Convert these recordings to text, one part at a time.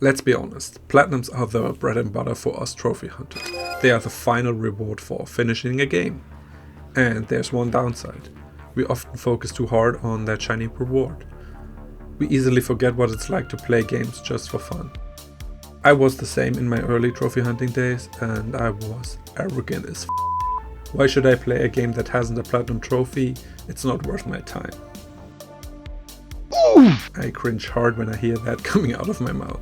Let's be honest, platinums are the bread and butter for us trophy hunters. They are the final reward for finishing a game. And there's one downside. We often focus too hard on that shiny reward. We easily forget what it's like to play games just for fun. I was the same in my early trophy hunting days, and I was arrogant as f***. Why should I play a game that hasn't a platinum trophy? It's not worth my time. I cringe hard when I hear that coming out of my mouth,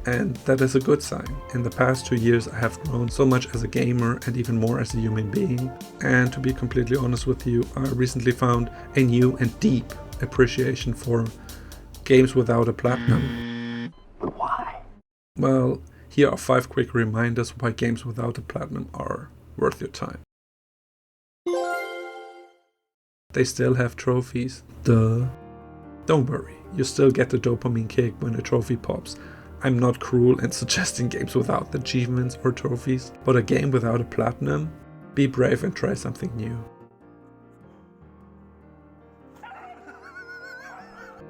and that is a good sign. In the past 2 years I have grown so much as a gamer and even more as a human being, and to be completely honest with you, I recently found a new and deep appreciation for games without a platinum. Why? Well, here are 5 quick reminders why games without a platinum are worth your time. They still have trophies, duh. Don't worry, you still get the dopamine kick when a trophy pops. I'm not cruel and suggesting games without achievements or trophies, but a game without a platinum? Be brave and try something new.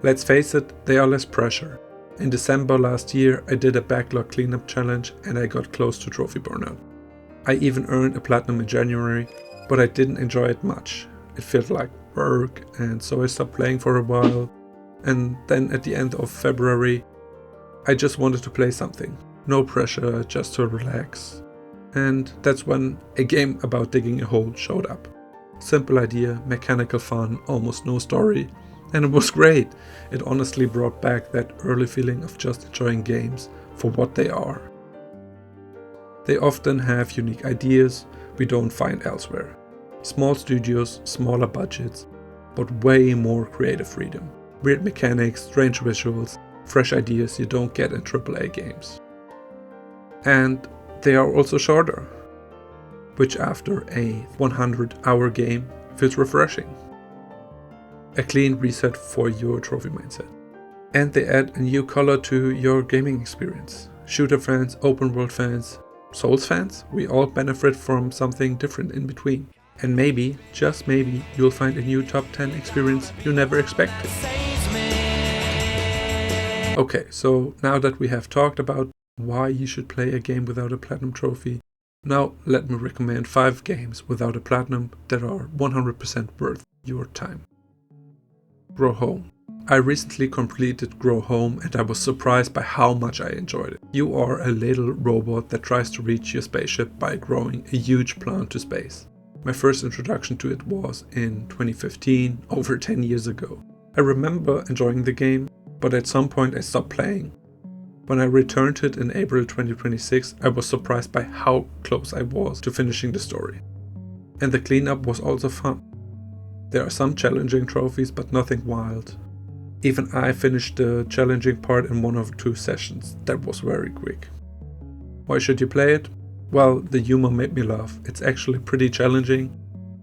Let's face it, they are less pressure. In December last year I did a backlog cleanup challenge and I got close to trophy burnout. I even earned a platinum in January, but I didn't enjoy it much. It felt like work, and so I stopped playing for a while. And then at the end of February, I just wanted to play something. No pressure, just to relax. And that's when a game about digging a hole showed up. Simple idea, mechanical fun, almost no story. And it was great. It honestly brought back that early feeling of just enjoying games for what they are. They often have unique ideas we don't find elsewhere. Small studios, smaller budgets, but way more creative freedom. Weird mechanics, strange visuals, fresh ideas you don't get in AAA games. And they are also shorter, which after a 100-hour game feels refreshing. A clean reset for your trophy mindset. And they add a new color to your gaming experience. Shooter fans, open world fans, Souls fans, we all benefit from something different in between. And maybe, just maybe, you'll find a new top 10 experience you never expected. Okay, so now that we have talked about why you should play a game without a platinum trophy, now let me recommend 5 games without a platinum that are 100% worth your time. Grow Home. I recently completed Grow Home and I was surprised by how much I enjoyed it. You are a little robot that tries to reach your spaceship by growing a huge plant to space. My first introduction to it was in 2015, over 10 years ago. I remember enjoying the game, but at some point I stopped playing. When I returned to it in April 2026, I was surprised by how close I was to finishing the story. And the cleanup was also fun. There are some challenging trophies, but nothing wild. Even I finished the challenging part in 1 or 2 sessions. That was very quick. Why should you play it? Well, the humor made me laugh. It's actually pretty challenging,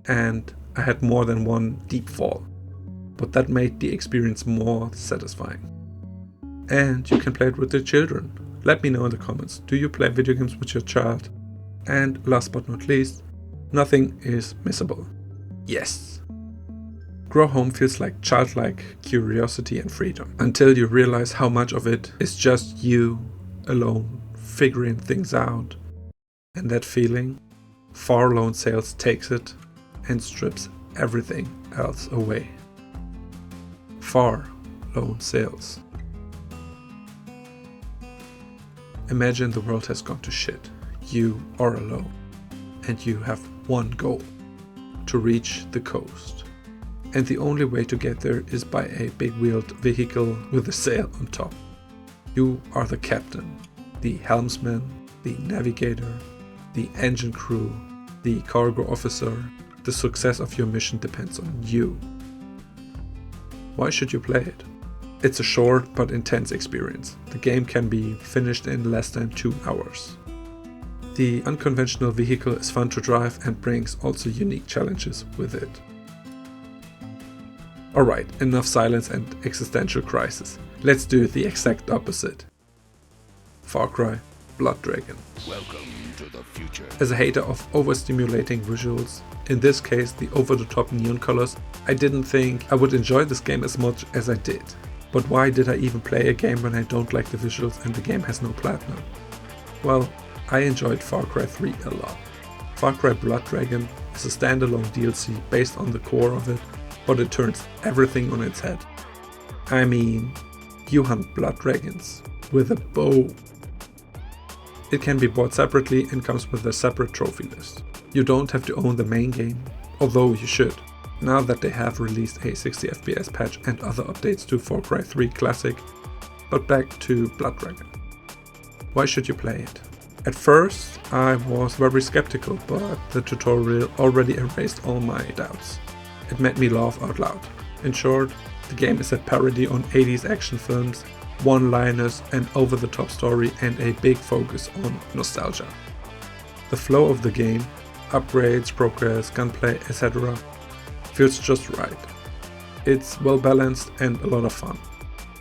and I had more than one deep fall. But that made the experience more satisfying. And you can play it with your children. Let me know in the comments, do you play video games with your child? And last but not least, nothing is missable. Yes! Grow Home feels like childlike curiosity and freedom, until you realize how much of it is just you alone figuring things out. And that feeling, Far Lone Sails takes it and strips everything else away. Far Lone Sails. Imagine the world has gone to shit. You are alone. And you have one goal: to reach the coast. And the only way to get there is by a big-wheeled vehicle with a sail on top. You are the captain, the helmsman, the navigator, the engine crew, the cargo officer. The success of your mission depends on you. Why should you play it? It's a short but intense experience. The game can be finished in less than 2 hours. The unconventional vehicle is fun to drive and brings also unique challenges with it. Alright, enough silence and existential crisis. Let's do the exact opposite. Far Cry Blood Dragon. Welcome to the future. As a hater of overstimulating visuals, in this case the over-the-top neon colors, I didn't think I would enjoy this game as much as I did. But why did I even play a game when I don't like the visuals and the game has no platinum? Well, I enjoyed Far Cry 3 a lot. Far Cry Blood Dragon is a standalone DLC based on the core of it, but it turns everything on its head. I mean, you hunt blood dragons with a bow. It can be bought separately and comes with a separate trophy list. You don't have to own the main game, although you should, now that they have released a 60 FPS patch and other updates to Far Cry 3 Classic. But back to Blood Dragon. Why should you play it? At first, I was very skeptical, but the tutorial already erased all my doubts. It made me laugh out loud. In short, the game is a parody on 80s action films, one-liners, an over-the-top story, and a big focus on nostalgia. The flow of the game, upgrades, progress, gunplay, etc. feels just right. It's well balanced and a lot of fun.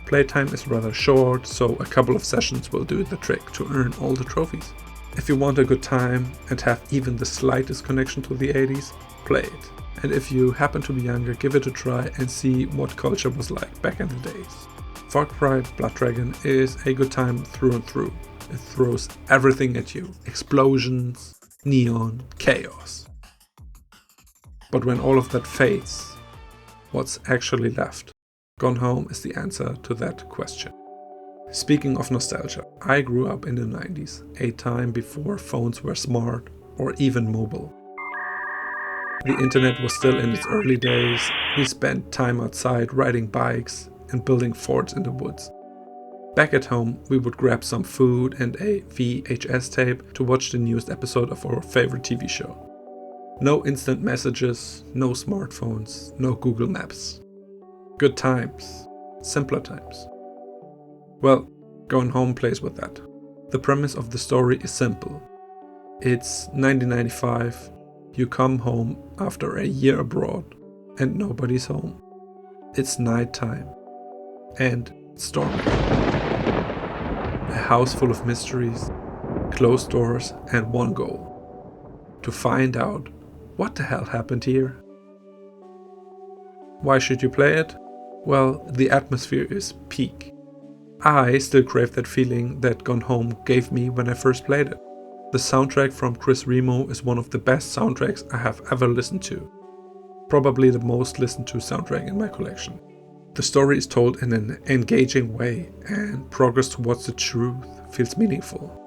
Playtime is rather short, so a couple of sessions will do the trick to earn all the trophies. If you want a good time and have even the slightest connection to the 80s, play it. And if you happen to be younger, give it a try and see what culture was like back in the days. Far Cry Blood Dragon is a good time through and through. It throws everything at you. Explosions, neon, chaos. But when all of that fades, what's actually left? Gone Home is the answer to that question. Speaking of nostalgia, I grew up in the 90s, a time before phones were smart or even mobile. The internet was still in its early days. We spent time outside riding bikes and building forts in the woods. Back at home, we would grab some food and a VHS tape to watch the newest episode of our favorite TV show. No instant messages, no smartphones, no Google Maps. Good times, simpler times. Well, Gone Home plays with that. The premise of the story is simple. It's 1995, you come home after a year abroad and nobody's home. It's nighttime and it's stormy. A house full of mysteries, closed doors and one goal. To find out what the hell happened here. Why should you play it? Well, the atmosphere is peak. I still crave that feeling that Gone Home gave me when I first played it. The soundtrack from Chris Remo is one of the best soundtracks I have ever listened to. Probably the most listened to soundtrack in my collection. The story is told in an engaging way and progress towards the truth feels meaningful.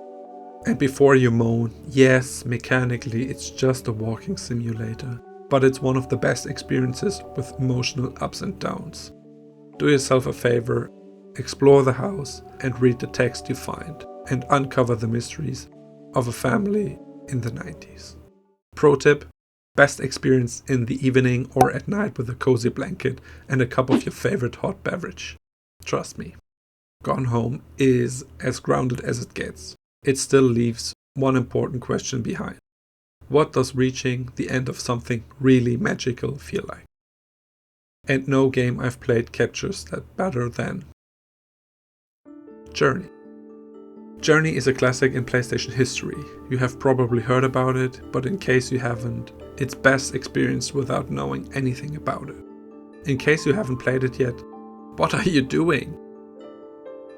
And before you moan, yes, mechanically it's just a walking simulator, but it's one of the best experiences with emotional ups and downs. Do yourself a favor, explore the house and read the text you find and uncover the mysteries of a family in the 90s. Pro tip, best experience in the evening or at night with a cozy blanket and a cup of your favorite hot beverage. Trust me, Gone Home is as grounded as it gets. It still leaves one important question behind. What does reaching the end of something really magical feel like? And no game I've played captures that better than Journey. Journey is a classic in PlayStation history. You have probably heard about it, but in case you haven't, it's best experienced without knowing anything about it. In case you haven't played it yet, what are you doing?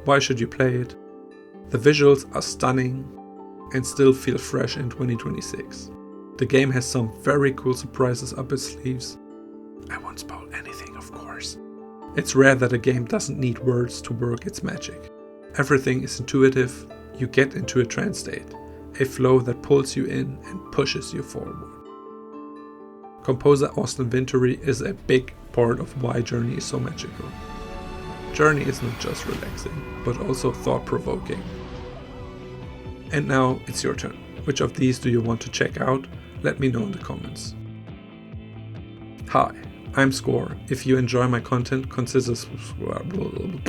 Why should you play it? The visuals are stunning and still feel fresh in 2026. The game has some very cool surprises up its sleeves. I won't spoil anything, of course. It's rare that a game doesn't need words to work its magic. Everything is intuitive, you get into a trance state, a flow that pulls you in and pushes you forward. Composer Austin Wintory is a big part of why Journey is so magical. Journey is not just relaxing, but also thought-provoking. And now it's your turn. Which of these do you want to check out? Let me know in the comments. Hi, I'm Score. If you enjoy my content, consider subscribing.